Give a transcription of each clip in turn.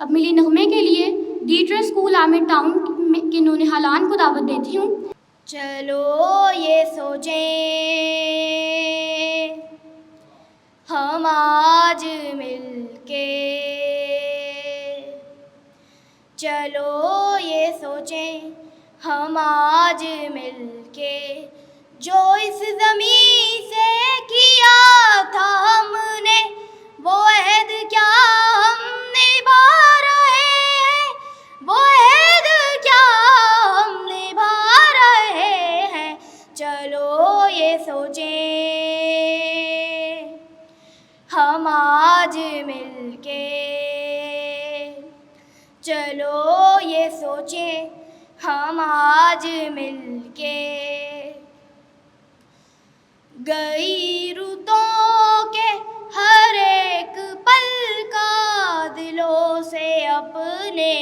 अब मिली नगमे के लिए डीटर स्कूल आमिर टाउन के नौनिहालान को दावत देती हूँ। चलो ये सोचें हम आज मिलके, चलो ये सोचें हम आज मिलके, जो इस ज़मीं से किया था हमने वो अहद क्या हम निभा रहे हैं, वो अहद क्या हम निभा रहे हैं। चलो ये सोचें हम आज मिलके, चलो ये सोचें हम आज मिलके। गई रुतों के हर एक पल का दिलों से अपने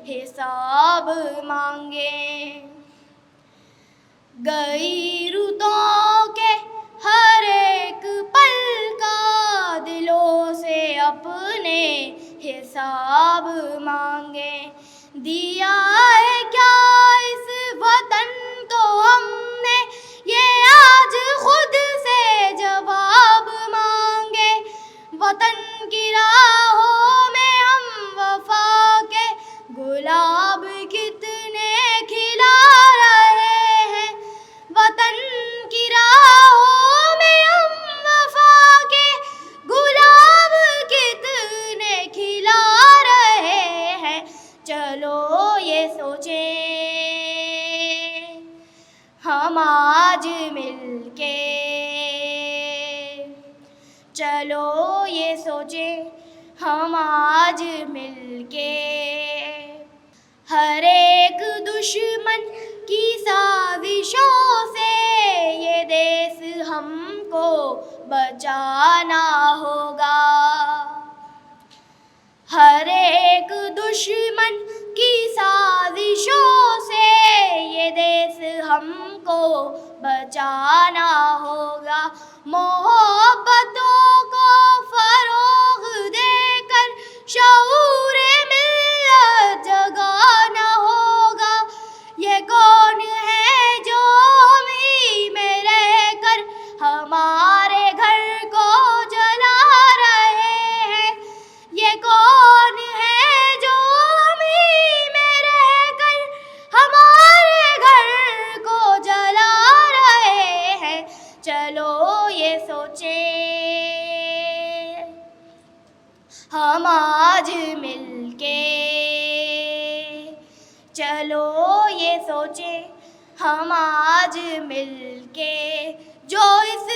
हिसाब मांगे, गई रुतों के हर एक पल का दिलों से अपने हिसाब मांगे। दिया है क्या इस वतन को हमने ये आज खुद से जवाब मांगे। वतन की राहों में हम वफा के गुलाब कितने खिला रहे हैं, वतन की राहों में हम वफा के गुलाब कितने खिला रहे हैं। चलो ये सोचें हम आज मिलके, चलो ये सोचें हम आज मिलके। हर एक दुश्मन की साजिशों से ये देश हमको बचाना होगा, हर एक दुश्मन की साजिशों से ये देश हमको बचाना होगा। मोहब्बतों को फरोग देकर शऊर मिल्लत जगाना होगा। ये कौन है जो मी में रहकर हमारे घर को जला रहे हैं, ये कौन है जो मी में रहकर हमारे घर को जला रहे हैं। चलो ये सोचें हम आज मिलके, चलो ये सोचें हम आज मिलके, जो इस